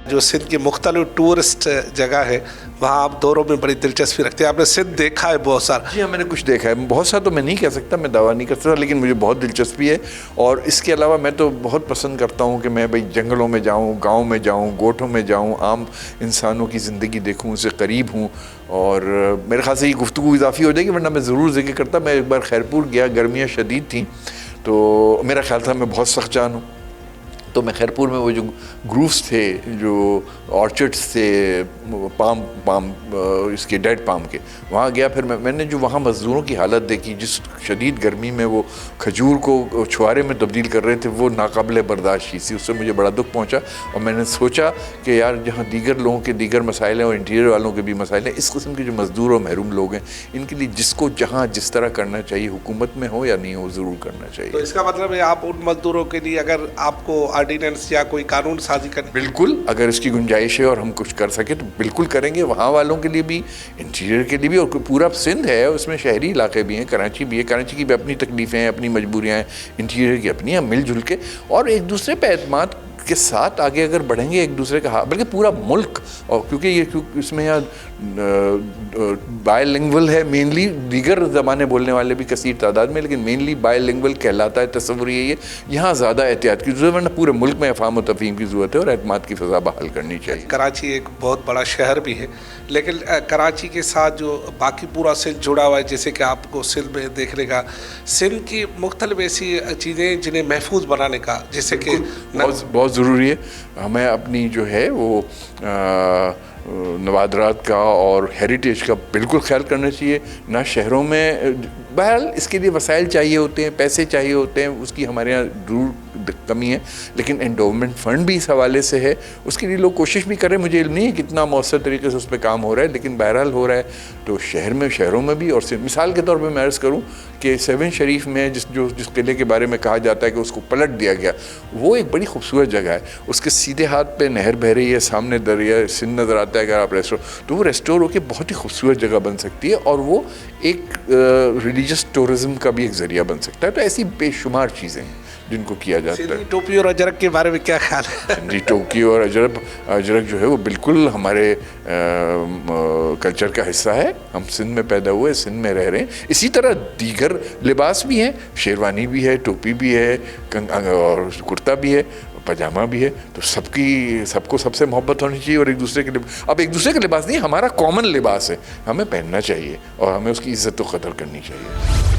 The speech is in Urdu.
جو سندھ کی مختلف ٹورسٹ جگہ ہے وہاں آپ دوروں میں بڑی دلچسپی رکھتے ہیں. آپ نے سندھ دیکھا ہے بہت سارا. جی ہاں، میں نے کچھ دیکھا ہے. بہت سا تو میں نہیں کہہ سکتا، میں دعویٰ نہیں کر سکتا، لیکن مجھے بہت دلچسپی ہے. اور اس کے علاوہ میں تو بہت پسند کرتا ہوں کہ میں بھائی جنگلوں میں جاؤں، گاؤں میں جاؤں، گوٹھوں میں جاؤں، عام انسانوں کی زندگی دیکھوں، ان سے قریب ہوں. اور میرے خیال سے یہ گفتگو اضافی ہو جائے گی، ورنہ میں ضرور ذکر کرتا. میں ایک بار خیرپور گیا، گرمیاں شدید تھیں، تو میرا خیال تھا میں بہت سخت جان ہوں. تو میں خیرپور میں وہ جو گرووس تھے، جو آرچڈس تھے پام اس کے ڈیڈ پام کے، وہاں گیا. پھر میں نے جو وہاں مزدوروں کی حالت دیکھی، جس شدید گرمی میں وہ کھجور کو چھوارے میں تبدیل کر رہے تھے، وہ ناقابل برداشت چیز تھی. اس سے مجھے بڑا دکھ پہنچا. اور میں نے سوچا کہ یار جہاں دیگر لوگوں کے دیگر مسائل ہیں اور انٹیریئر والوں کے بھی مسائل ہیں، اس قسم کے جو مزدور اور محروم لوگ ہیں، ان کے لیے جس کو جہاں جس طرح کرنا چاہیے، حکومت میں ہو یا نہیں ہو، ضرور کرنا چاہیے. تو اس کا مطلب ہے آپ ان مزدوروں کے لیے اگر آپ کو آرڈیننس یا کوئی قانون سازی کریں؟ بالکل، اگر اس کی گنجائش ہے اور ہم کچھ کر سکیں تو بالکل کریں گے. وہاں والوں کے لیے بھی، انٹیریئر کے لیے بھی. اور پورا سندھ ہے، اس میں شہری علاقے بھی ہیں، کراچی بھی ہے. کراچی کی بھی اپنی تکلیفیں ہیں، اپنی مجبوریاں ہیں، انٹیریئر کی اپنی ہیں. مل جل کے اور ایک دوسرے پہ اعتماد کے ساتھ آگے اگر بڑھیں گے، ایک دوسرے کا بلکہ پورا ملک. اور کیونکہ یہ اس میں یہاں بائی لنگول ہے مینلی، دیگر زبانیں بولنے والے بھی کثیر تعداد میں، لیکن مینلی بائی لنگول کہلاتا ہے. تصور یہ یہاں زیادہ احتیاط کی ضرورت ہے. پورے ملک میں افہام و تفہیم کی ضرورت ہے اور اعتماد کی فضا بحال کرنی چاہیے. کراچی ایک بہت بڑا شہر بھی ہے، لیکن کراچی کے ساتھ جو باقی پورا سندھ جڑا ہوا ہے، جیسے کہ آپ کو سندھ میں دیکھنے کا، سندھ کی مختلف ایسی چیزیں جنہیں محفوظ بنانے کا، جیسے کہ بہت ضروری ہے. ہمیں اپنی جو ہے وہ نوادرات کا اور ہیریٹیج کا بالکل خیال کرنا چاہیے. نہ شہروں میں، بہرحال اس کے لیے وسائل چاہیے ہوتے ہیں، پیسے چاہیے ہوتے ہیں، اس کی ہمارے یہاں ضرور کمی ہے، لیکن انڈومنٹ فنڈ بھی اس حوالے سے ہے. اس کے لیے لوگ کوشش بھی کریں. مجھے علم نہیں ہے کتنا مؤثر طریقے سے اس پہ کام ہو رہا ہے، لیکن بہرحال ہو رہا ہے. تو شہروں میں بھی. اور مثال کے طور پہ میں عرض کروں کہ 7 شریف میں جس قلعے کے بارے میں کہا جاتا ہے کہ اس کو پلٹ دیا گیا، وہ ایک بڑی خوبصورت جگہ ہے. اس کے سیدھے ہاتھ پہ نہر بہہ رہی ہے، سامنے دریا سندھ نظر آتا ہے. اگر آپ تو وہ ریسٹور ہو کے بہت ہی خوبصورت جگہ بن سکتی ہے، اور وہ ایک ریلیجس ٹورزم کا بھی ایک ذریعہ بن سکتا ہے. تو ایسی بے شمار چیزیں ہیں جن کو کیا جاتا ہے. ٹوپی اور اجرک کے بارے میں کیا خیال ہے؟ جی، ٹوپی اور اجرک جو ہے وہ بالکل ہمارے کلچر کا حصہ ہے. ہم سندھ میں پیدا ہوئے، سندھ میں رہ رہے ہیں. اسی طرح دیگر لباس بھی ہیں، شیروانی بھی ہے، ٹوپی بھی ہے، اور کرتا بھی ہے، پاجامہ بھی ہے. تو سب کو سب سے محبت ہونی چاہیے. اور ایک دوسرے کے اب ایک دوسرے کا لباس نہیں، ہمارا کامن لباس ہے، ہمیں پہننا چاہیے اور ہمیں اس کی عزت و قدر کرنی چاہیے.